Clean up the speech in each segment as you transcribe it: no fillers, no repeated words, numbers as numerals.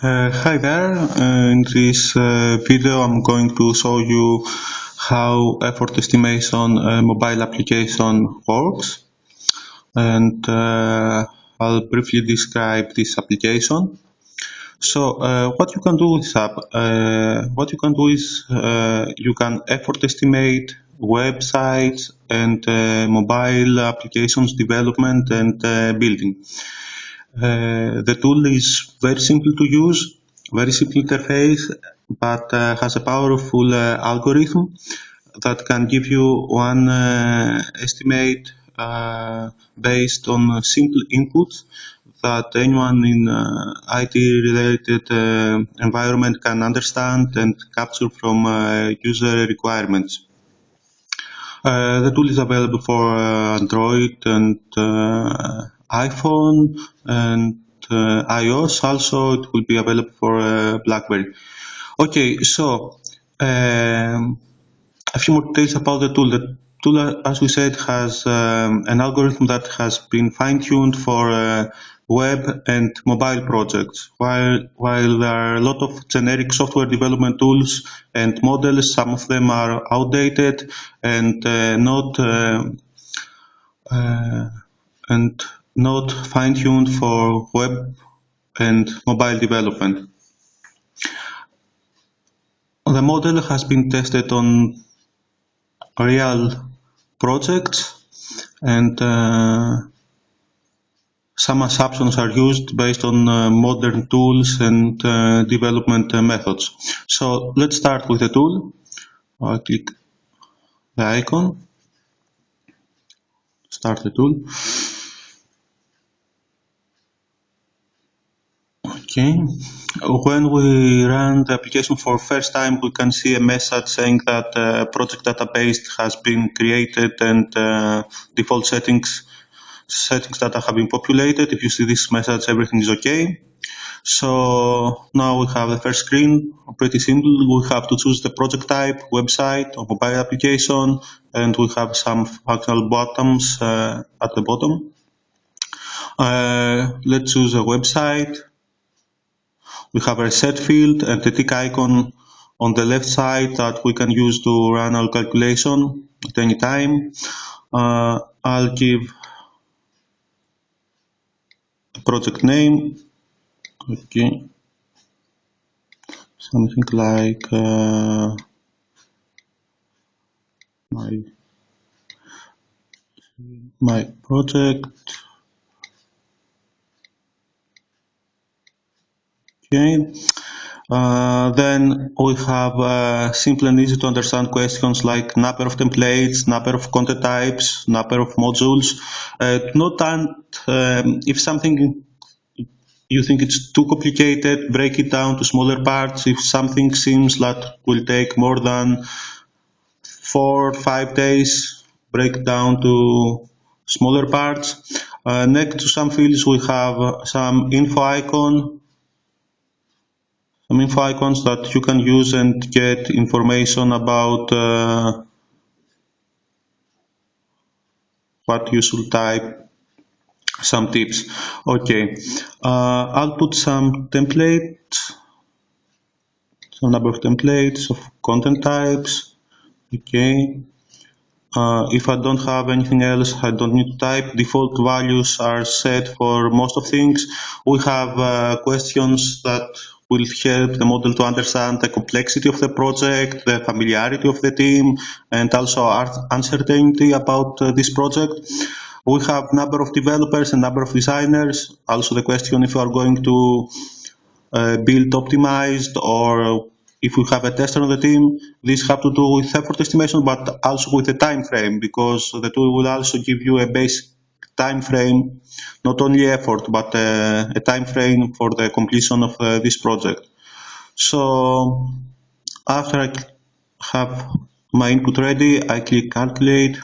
Hi there. In this video, I'm going to show you how effort estimation mobile application works, and I'll briefly describe this application. So, what you can do with app? What you can do is you can effort estimate websites and mobile applications development and building. The tool is very simple to use, very simple interface, but has a powerful algorithm that can give you one estimate based on simple inputs that anyone in IT-related environment can understand and capture from user requirements. The tool is available for Android and iPhone and iOS. Also, it will be available for BlackBerry. Okay, so a few more details about the tool. The tool, as we said, has an algorithm that has been fine-tuned for web and mobile projects. While there are a lot of generic software development tools and models, some of them are outdated and not fine-tuned for web and mobile development. The model has been tested on real projects, and some assumptions are used based on modern tools and development methods. So let's start with the tool. I'll click the icon, start the tool. Okay. When we run the application for first time, we can see a message saying that project database has been created and default settings that have been populated. If you see this message, everything is okay. So now we have the first screen, pretty simple. We have to choose the project type, website or mobile application, and we have some functional buttons at the bottom. Let's choose a website. We have a reset field and a tick icon on the left side that we can use to run our calculation at any time. I'll give a project name. Okay, something like my project. Okay. Then we have simple and easy to understand questions like number of templates, number of content types, number of modules. Note that if something you think it's too complicated, break it down to smaller parts. If something seems that will take more than 4 or 5 days, break it down to smaller parts. Next to some fields we have some info icons that you can use and get information about what you should type, some tips. Okay, I'll put some templates, some number of templates of content types. Okay, if I don't have anything else, I don't need to type. Default values are set for most of things. We have questions that will help the model to understand the complexity of the project, the familiarity of the team, and also uncertainty about this project. We have number of developers and number of designers. Also the question if you are going to build optimized, or if we have a tester on the team. This have to do with effort estimation, but also with the time frame, because the tool will also give you a basic time frame, not only effort, but a time frame for the completion of this project. So after I have my input ready, I click calculate.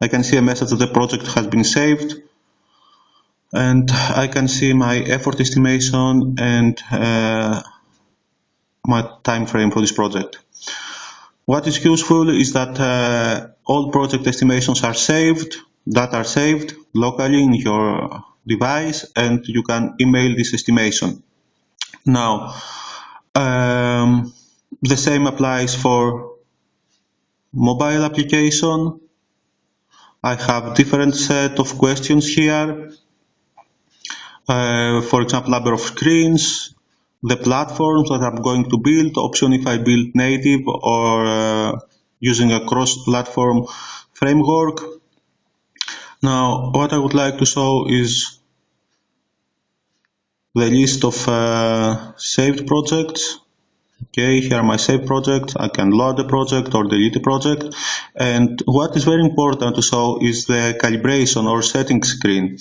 I can see a message that the project has been saved, and I can see my effort estimation and my time frame for this project. What is useful is that all project estimations are saved, that are saved locally in your device, and you can email this estimation. Now, the same applies for mobile application. I have different set of questions here. For example, number of screens, the platforms that I'm going to build, option if I build native or using a cross-platform framework. Now, what I would like to show is the list of saved projects. Okay, here are my saved projects. I can load the project or delete the project. And what is very important to show is the calibration or setting screen.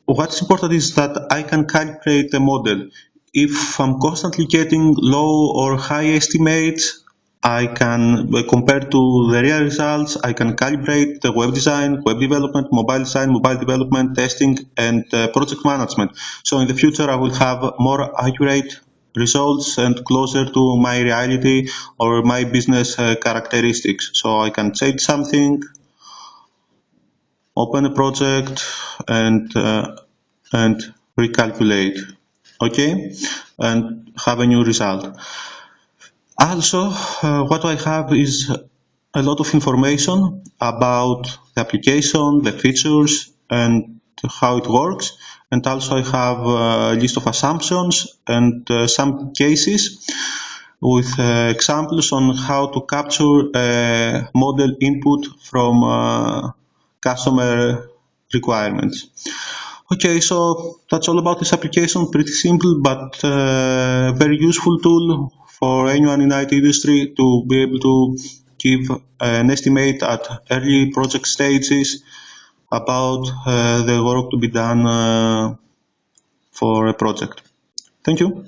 What's important is that I can calibrate the model. If I'm constantly getting low or high estimates, I can, compared to the real results, I can calibrate the web design, web development, mobile development, testing, and project management. So in the future, I will have more accurate results and closer to my reality or my business characteristics. So I can change something, open a project, and recalculate, okay, and have a new result. Also, what I have is a lot of information about the application, the features, and how it works. And also I have a list of assumptions and some cases with examples on how to capture model input from customer requirements. Okay, so that's all about this application. Pretty simple, but very useful tool for anyone in IT industry to be able to give an estimate at early project stages about the work to be done for a project. Thank you.